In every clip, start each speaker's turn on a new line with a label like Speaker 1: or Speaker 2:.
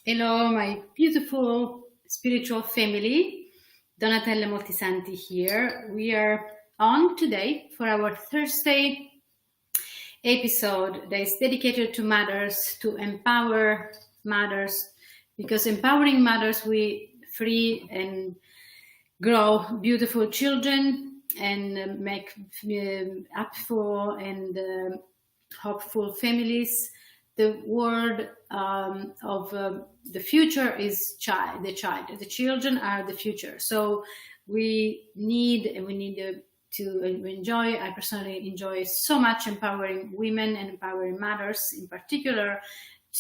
Speaker 1: Hello, my beautiful spiritual family. Donatella Moltisanti here. We are on today for our Thursday episode that is dedicated to mothers, to empower mothers, because empowering mothers, we free and grow beautiful children and make upful and hopeful families. The word of the future is child. The children are the future. So we need to enjoy. I personally enjoy so much empowering women and empowering mothers in particular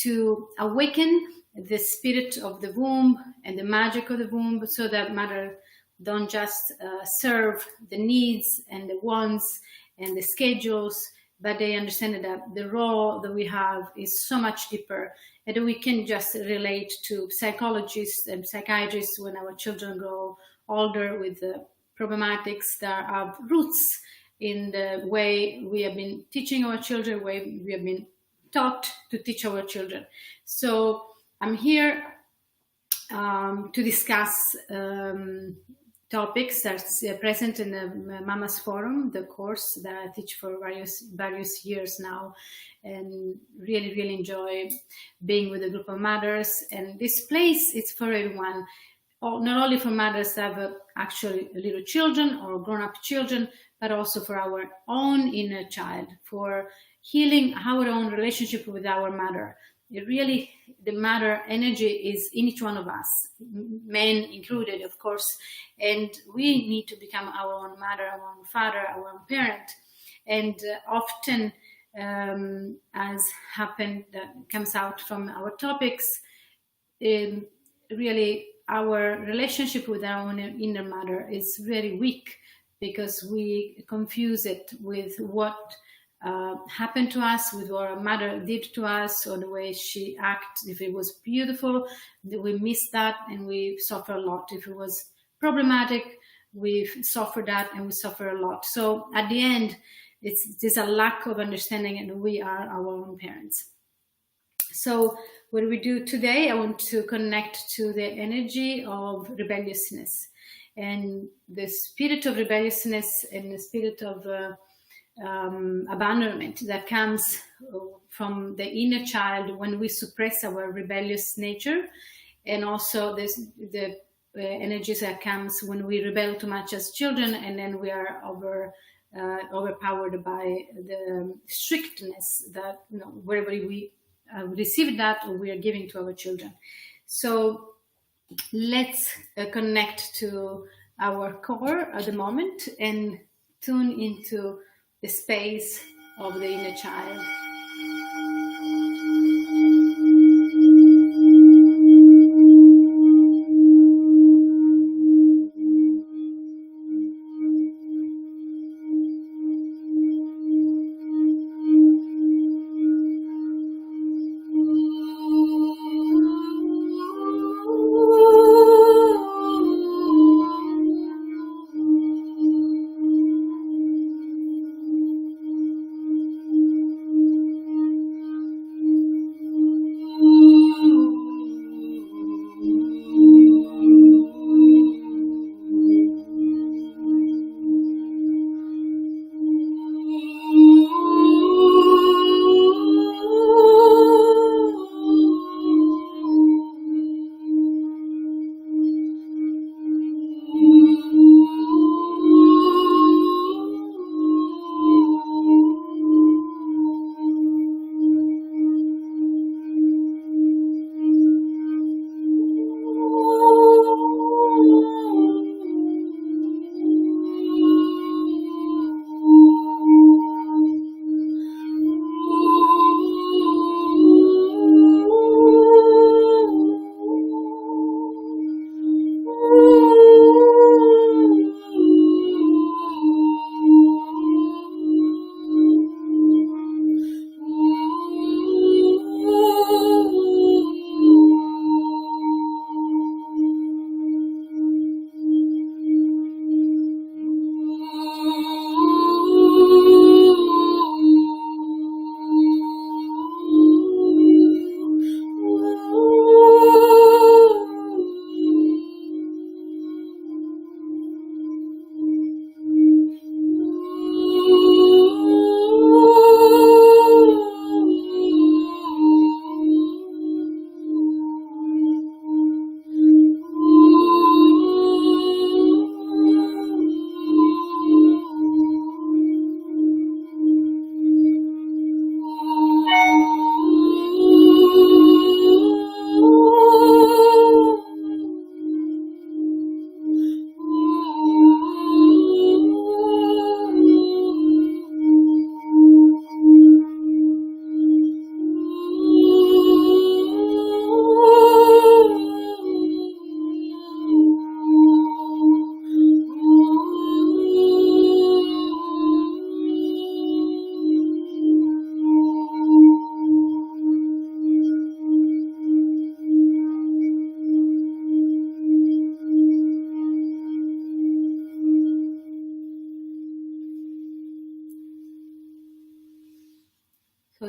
Speaker 1: to awaken the spirit of the womb and the magic of the womb, so that mother don't just serve the needs and the wants and the schedules, but they understand that the role that we have is so much deeper, and that we can just relate to psychologists and psychiatrists when our children grow older with the problematics that have roots in the way we have been teaching our children, the way we have been taught to teach our children. So I'm here to discuss topics that's present in the Mama's Forum, the course that I teach for various years now, and really enjoy being with a group of mothers. And this place is for everyone, not only for mothers that have actually little children or grown-up children, but also for our own inner child, for healing our own relationship with our mother. The mother energy is in each one of us, men included, of course, and we need to become our own mother, our own father, our own parent. And often, as happened, that comes out from our topics, really our relationship with our own inner mother is very weak, because we confuse it with what happened to us, with what our mother did to us, or the way she acted. If it was beautiful, we miss that and we suffer a lot. If it was problematic, we suffer that and we suffer a lot. So at the end, there's a lack of understanding, and we are our own parents. So what we do today, I want to connect to the energy of rebelliousness, and the spirit of rebelliousness and the spirit of abandonment that comes from the inner child when we suppress our rebellious nature, and also the energies that comes when we rebel too much as children, and then we are overpowered by the strictness that, wherever we receive that, or we are giving to our children. So let's connect to our core at the moment and tune into the space of the inner child.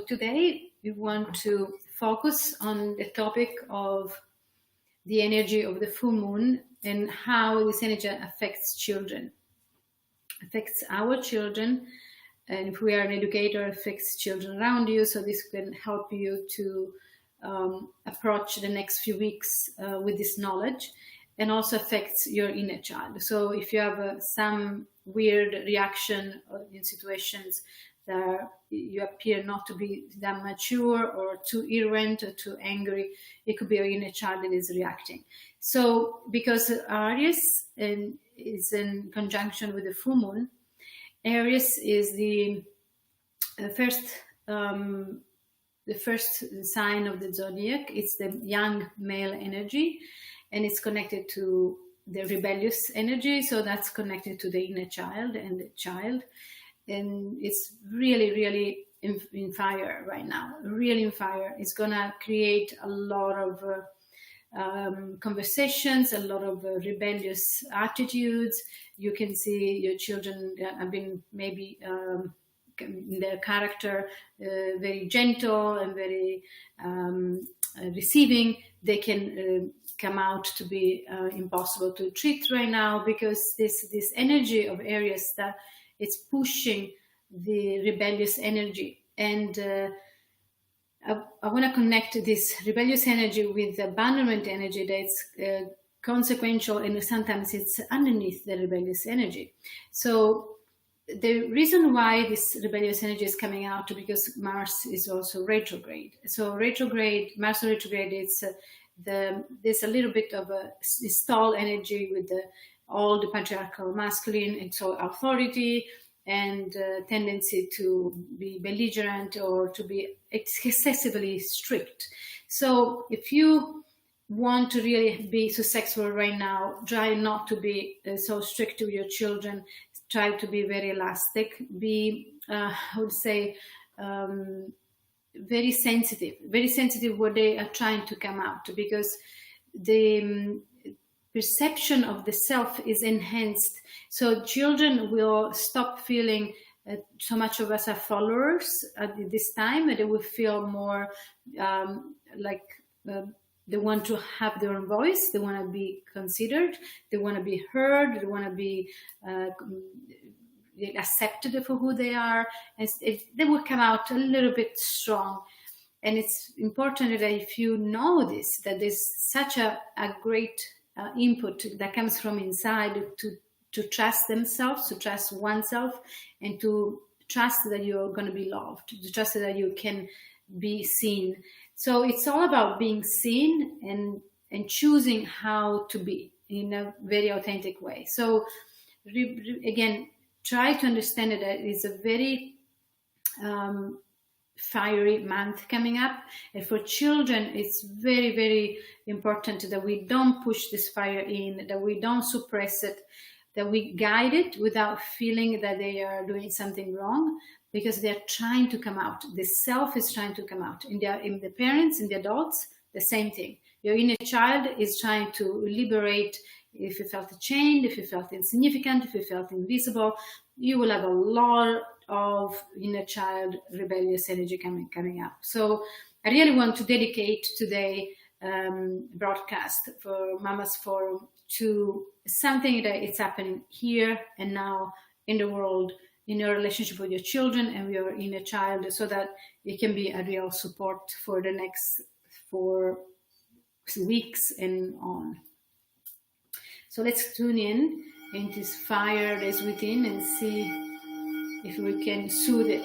Speaker 1: today we want to focus on the topic of the energy of the full moon and how this energy affects children, affects our children. And if we are an educator, affects children around you. So this can help you to approach the next few weeks with this knowledge, and also affects your inner child. So if you have some weird reaction in situations that you appear not to be that mature or too irreverent or too angry, it could be your inner child that is reacting. So because Aries is in conjunction with the full moon, Aries is the first sign of the zodiac. It's the young male energy, and it's connected to the rebellious energy. So that's connected to the inner child and the child. And it's really, really in fire right now, really in fire. It's going to create a lot of conversations, a lot of rebellious attitudes. You can see your children have been maybe in their character very gentle and very receiving. They can come out to be impossible to treat right now, because this energy of Aries, that it's pushing the rebellious energy. And I want to connect this rebellious energy with the abandonment energy that's consequential, and sometimes it's underneath the rebellious energy. So the reason why this rebellious energy is coming out is because Mars is also retrograde. So Mars retrograde, there's a little bit of a stall energy with all the patriarchal masculine, and so authority and tendency to be belligerent or to be excessively strict. So if you want to really be successful right now, try not to be so strict to your children. Try to be very elastic. Be, I would say, very sensitive what they are trying to come out, because the perception of the self is enhanced. So children will stop feeling so much of us are followers at this time, and they will feel more like they want to have their own voice. They want to be considered. They want to be heard. They want to be accepted for who they are. And they will come out a little bit strong. And it's important that if you know this, that there's such a great input that comes from inside to trust themselves, to trust oneself, and to trust that you're going to be loved, to trust that you can be seen. So it's all about being seen and choosing how to be in a very authentic way. So again, try to understand that it's a very fiery month coming up, and for children it's very, very important that we don't push this fire in, that we don't suppress it, that we guide it without feeling that they are doing something wrong, because they're trying to come out. The self is trying to come out. In the parents, in the adults, the same thing. Your inner child is trying to liberate. If you felt chained, if you felt insignificant, if you felt invisible, you will have a lot of inner child rebellious energy coming up. So I really want to dedicate today broadcast for Mama's Forum to something that is happening here and now in the world, in your relationship with your children and your inner child, so that it can be a real support for the next 4 weeks and on. So let's tune in this fire that is within and see if we can soothe it.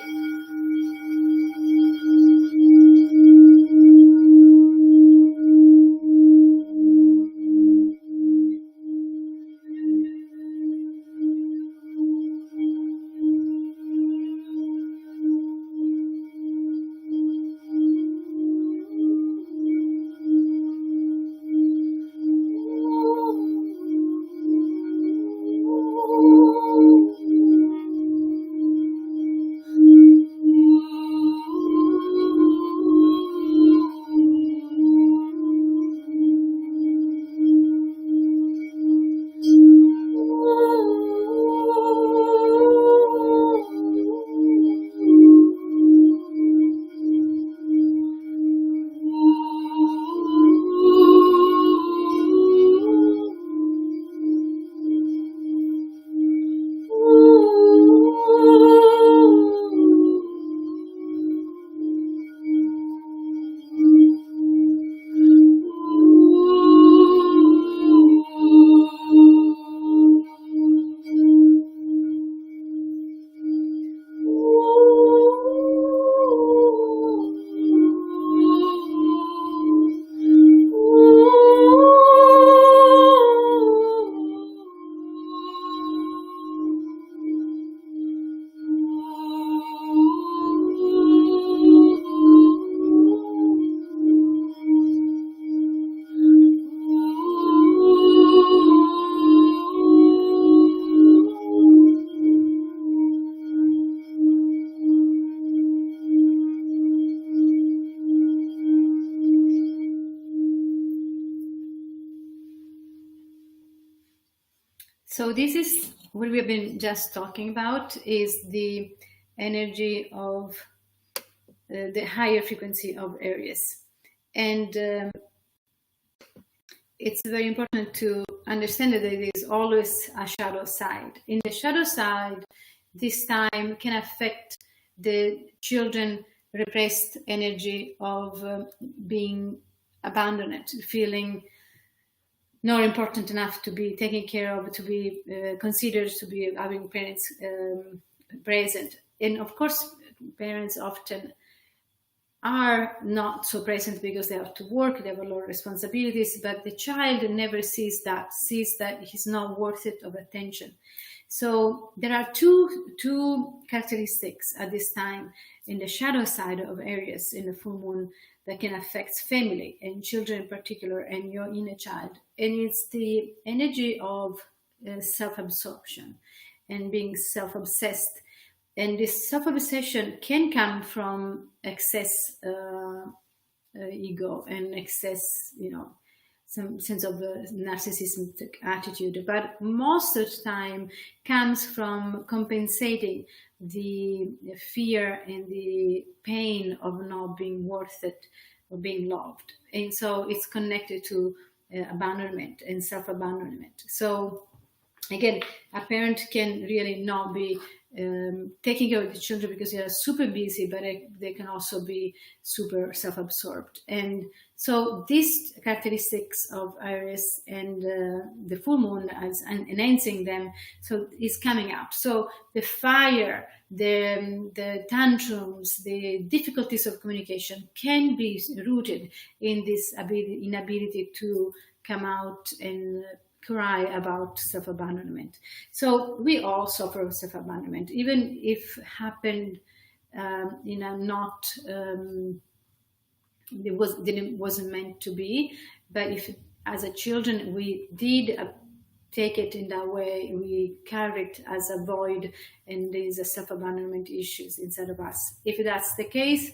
Speaker 1: So this is what we've been just talking about, is the energy of the higher frequency of Aries. And it's very important to understand that there is always a shadow side. In the shadow side, this time can affect the children repressed energy of being abandoned, feeling not important enough to be taken care of, to be considered, to be having parents present. And of course, parents often are not so present because they have to work, they have a lot of responsibilities, but the child never sees that he's not worth it of attention. So there are two characteristics at this time in the shadow side of Aries in the full moon that can affect family and children in particular, and your inner child. And it's the energy of self-absorption and being self-obsessed. And this self-obsession can come from excess ego and excess, some sense of narcissistic attitude. But most of the time comes from compensating the fear and the pain of not being worth it or being loved. And so it's connected to abandonment and self-abandonment. So again, a parent can really not be taking care of the children because they are super busy, but they can also be super self-absorbed. And so these characteristics of Aries and the full moon as enhancing them, so is coming up. So the fire, the tantrums, the difficulties of communication can be rooted in this inability to come out and cry about self-abandonment. So we all suffer of self-abandonment, even if happened in a not it wasn't meant to be. But if as a children we did take it in that way, we carry it as a void, and there's a self-abandonment issues inside of us. If that's the case,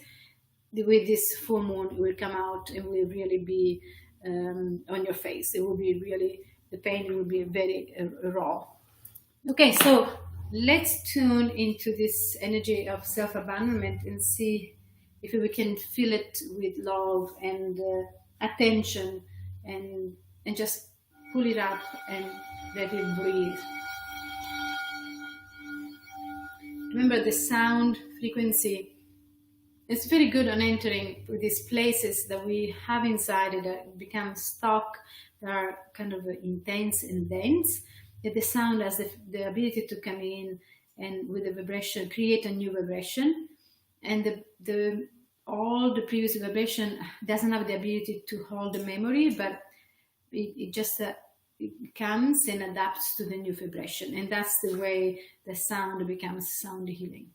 Speaker 1: with this full moon, it will come out and will really be on your face. It will be really, the pain will be very raw. Okay, so let's tune into this energy of self-abandonment and see if we can feel it with love and attention, and just pull it up and let it breathe. Remember, the sound frequency is very good on entering these places that we have inside that become stuck, that are kind of intense and dense. That the sound has the ability to come in and with the vibration create a new vibration, and all the previous vibration doesn't have the ability to hold the memory, but it just it comes and adapts to the new vibration, and that's the way the sound becomes sound healing.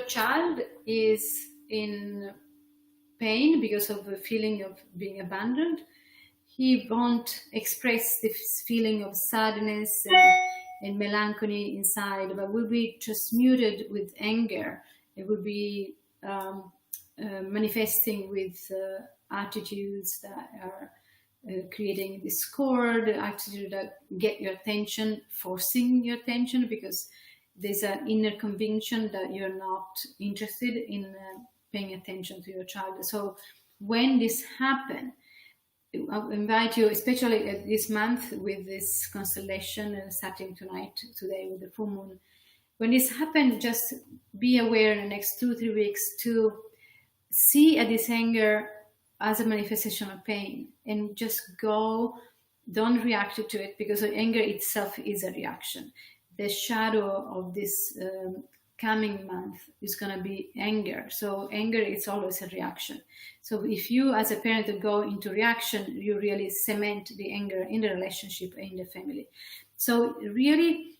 Speaker 1: child is in pain because of the feeling of being abandoned, he won't express this feeling of sadness and melancholy inside, but will be transmuted with anger. It will be manifesting with attitudes that are creating discord, attitude that get your attention, forcing your attention, because there's an inner conviction that you're not interested in paying attention to your child. So when this happens, I invite you, especially this month with this constellation starting today with the full moon. When this happens, just be aware in the next 2-3 weeks to see at this anger as a manifestation of pain and just go, don't react to it, because anger itself is a reaction. The shadow of this coming month is going to be anger. So anger is always a reaction. So if you as a parent go into reaction, you really cement the anger in the relationship, in the family. So really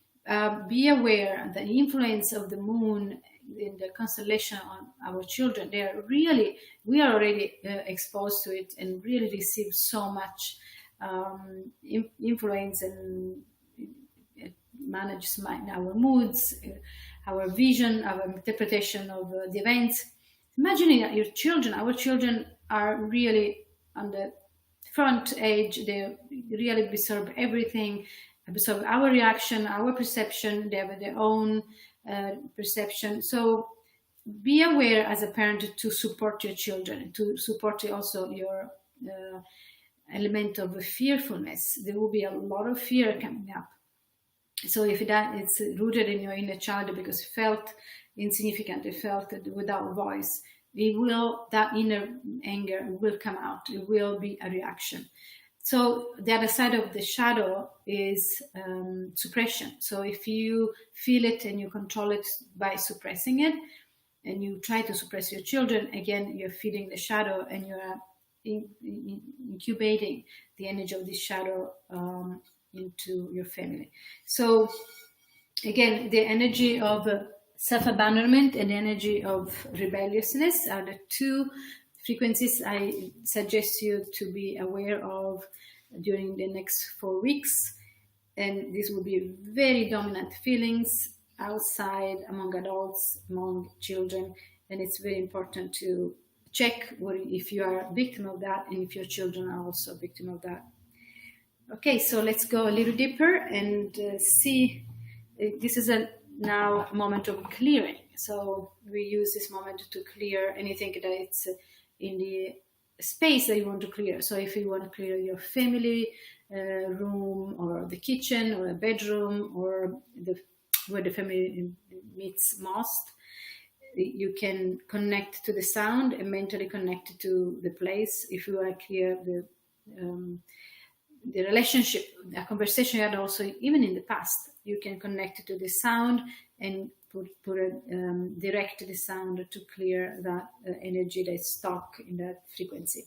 Speaker 1: be aware the influence of the moon in the constellation on our children. We are already exposed to it and really receive so much influence, and it manages our moods, our vision, our interpretation of the events. Imagining that our children are really on the front edge. They really absorb everything, absorb our reaction, our perception. They have their own perception. So be aware as a parent to support your children, to support also your element of fearfulness. There will be a lot of fear coming up. So if that it's rooted in your inner child because it felt insignificant, it felt without voice, that inner anger will come out. It will be a reaction. So the other side of the shadow is suppression. So if you feel it and you control it by suppressing it, and you try to suppress your children, again, you're feeding the shadow and you're incubating the energy of this shadow into your family. So again, the energy of self-abandonment and the energy of rebelliousness are the two frequencies I suggest you to be aware of during the next 4 weeks. And these will be very dominant feelings outside, among adults, among children. And it's very important to check if you are a victim of that and if your children are also a victim of that. Okay, so let's go a little deeper and see. This is now a moment of clearing. So we use this moment to clear anything that it's in the space that you want to clear. So if you want to clear your family room, or the kitchen, or a bedroom, or where the family meets most, you can connect to the sound and mentally connect to the place. If you want to clear the relationship, a conversation you had also even in the past, you can connect to the sound and direct the sound to clear that energy that's stuck in that frequency.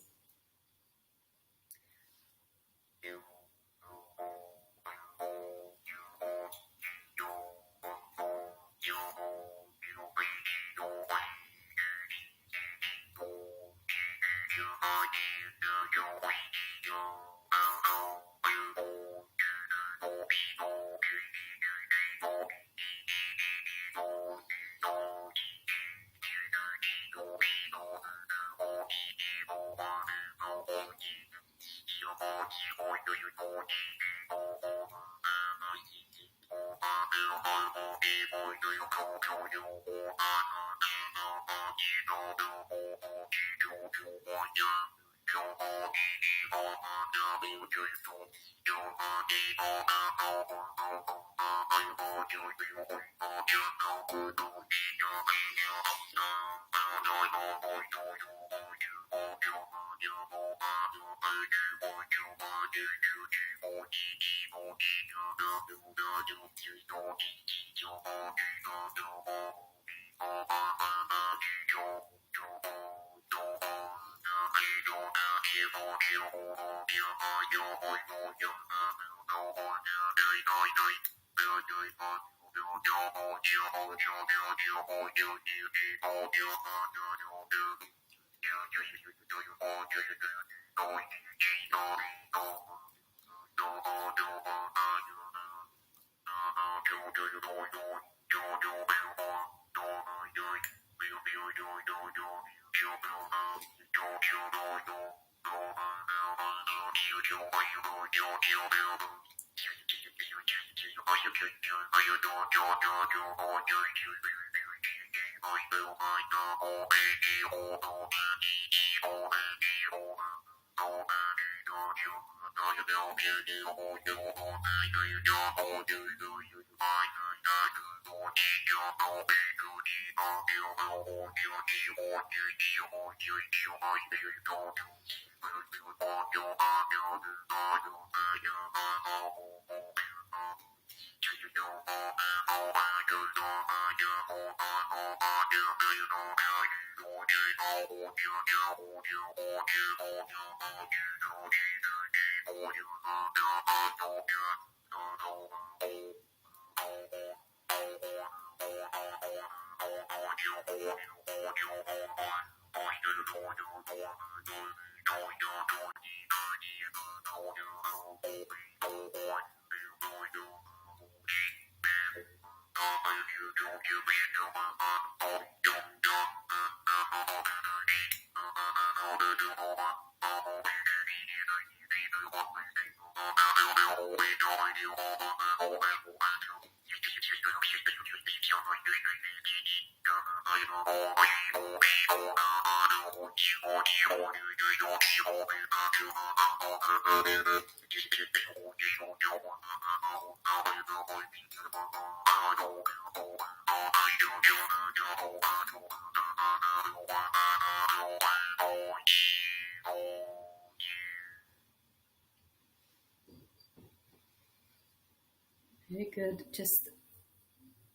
Speaker 1: Very good. Just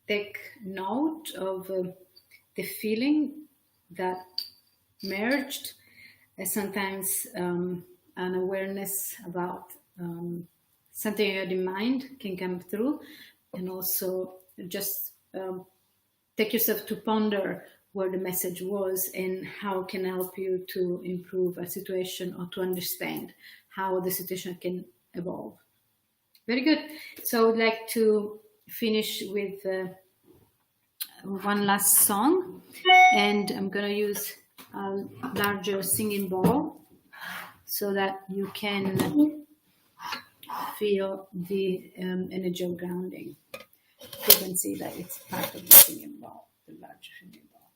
Speaker 1: take note of the feeling that merged, sometimes an awareness about something you had in mind can come through, and also just take yourself to ponder where the message was and how it can help you to improve a situation or to understand how the situation can evolve. Very good. So I would like to finish with one last song, and I'm going to use a larger singing bowl so that you can feel the energy of grounding. You can see that it's part of the singing bowl, the larger singing bowl.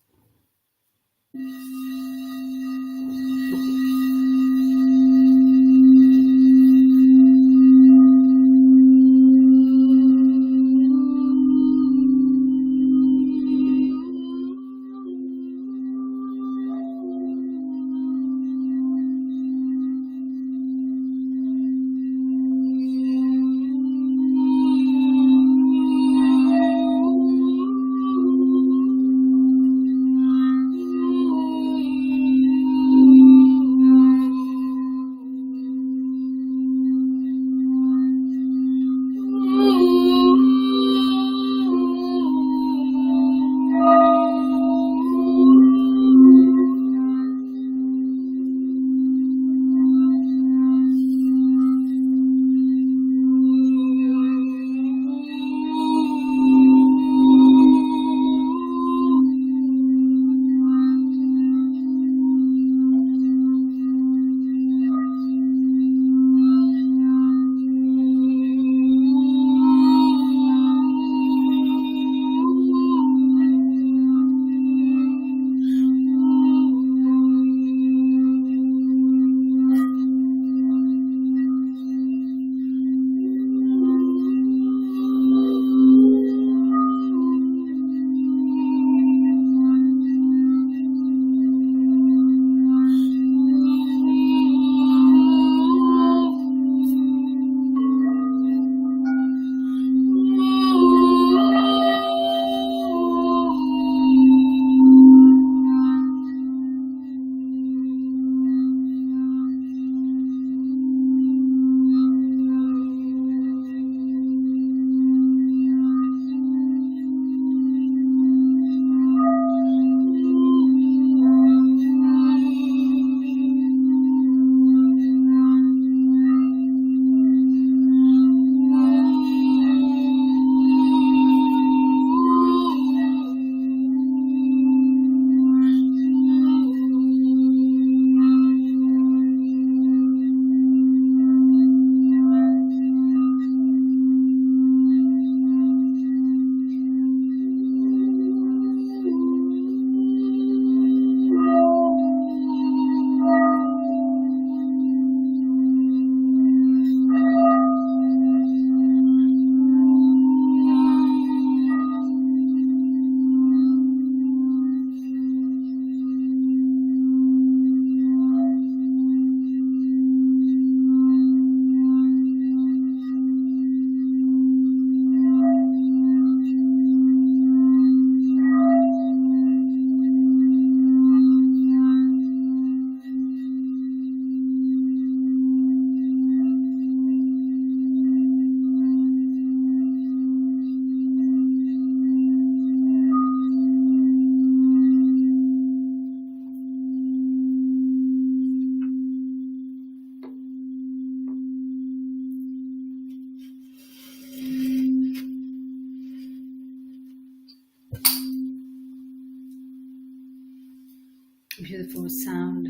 Speaker 1: beautiful sound.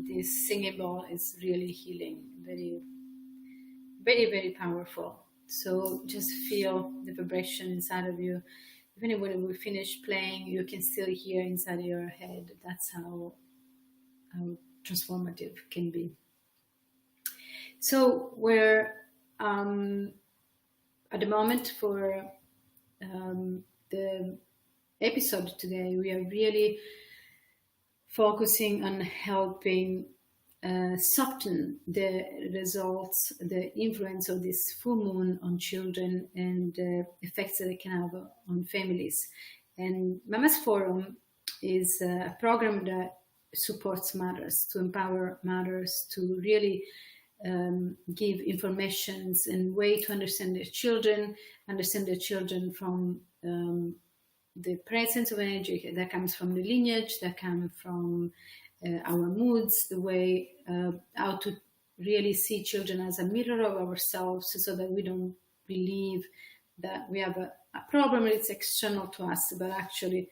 Speaker 1: This singing bowl is really healing, very, very, very powerful. So just feel the vibration inside of you. Even when we finish playing, you can still hear inside your head. That's how transformative can be. So we're at the moment for the episode today, we are really focusing on helping soften the results, the influence of this full moon on children and the effects that it can have on families. And Mama's Forum is a program that supports mothers, to empower mothers to really give informations and way to understand their children from the presence of energy that comes from the lineage, that comes from our moods, the way how to really see children as a mirror of ourselves, so that we don't believe that we have a problem that's external to us, but actually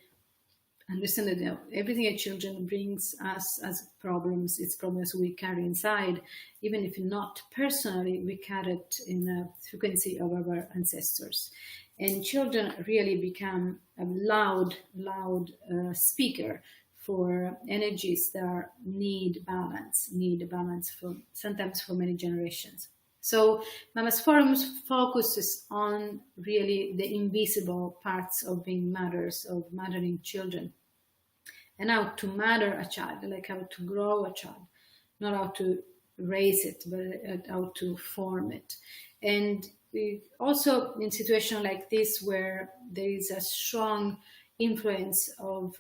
Speaker 1: understand that everything that children brings us as problems, it's problems we carry inside, even if not personally, we carry it in a frequency of our ancestors. And children really become a loud speaker for energies that need balance for sometimes for many generations. So Mama's Forum focuses on really the invisible parts of being mothers, of mothering children, and how to mother a child, like how to grow a child, not how to raise it, but how to form it. And we also, in situations like this, where there is a strong influence of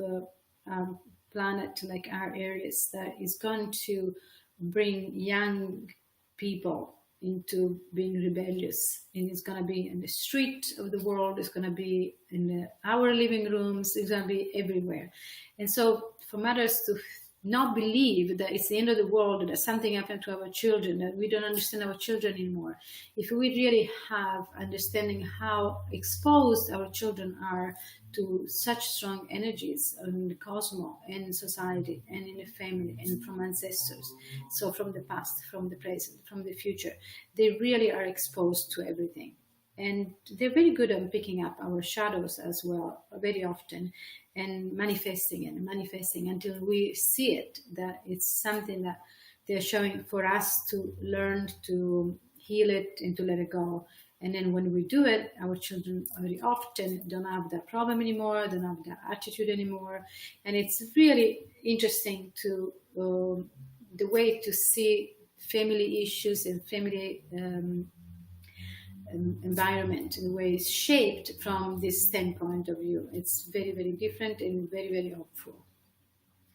Speaker 1: planet like our Aries that is going to bring young people into being rebellious, and it's going to be in the street of the world, it's going to be in our living rooms, it's going to be everywhere. And so for mothers to not believe that it's the end of the world, that something happened to our children, that we don't understand our children anymore. If we really have understanding how exposed our children are to such strong energies in the cosmos and in society and in the family and from ancestors, so from the past, from the present, from the future, they really are exposed to everything. And they're very good at picking up our shadows as well, very often, and manifesting until we see it, that it's something that they're showing for us to learn to heal it and to let it go. And then when we do it, our children very often don't have that problem anymore, don't have that attitude anymore. And it's really interesting to the way to see family issues and family environment in a way is shaped from this standpoint of view. It's very, very different and very, very hopeful.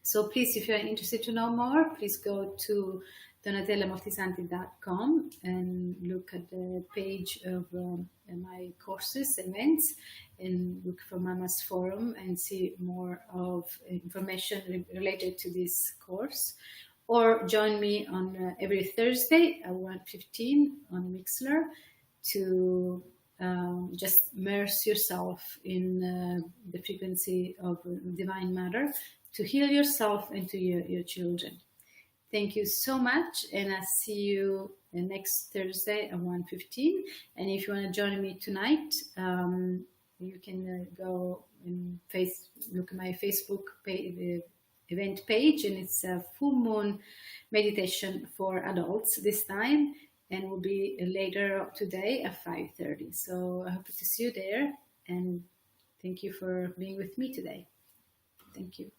Speaker 1: So please, if you're interested to know more, please go to donatellamortisanti.com and look at the page of my courses, events, and look for Mama's Forum and see more of information related to this course. Or join me on every Thursday at 1:15 on Mixler to just immerse yourself in the frequency of Divine Matter to heal yourself and to your children. Thank you so much, and I'll see you next Thursday at 1:15. And if you want to join me tonight, you can go and look at my Facebook page, event page, and it's a full moon meditation for adults this time, and will be later today at 5:30. So I hope to see you there, and thank you for being with me today. Thank you.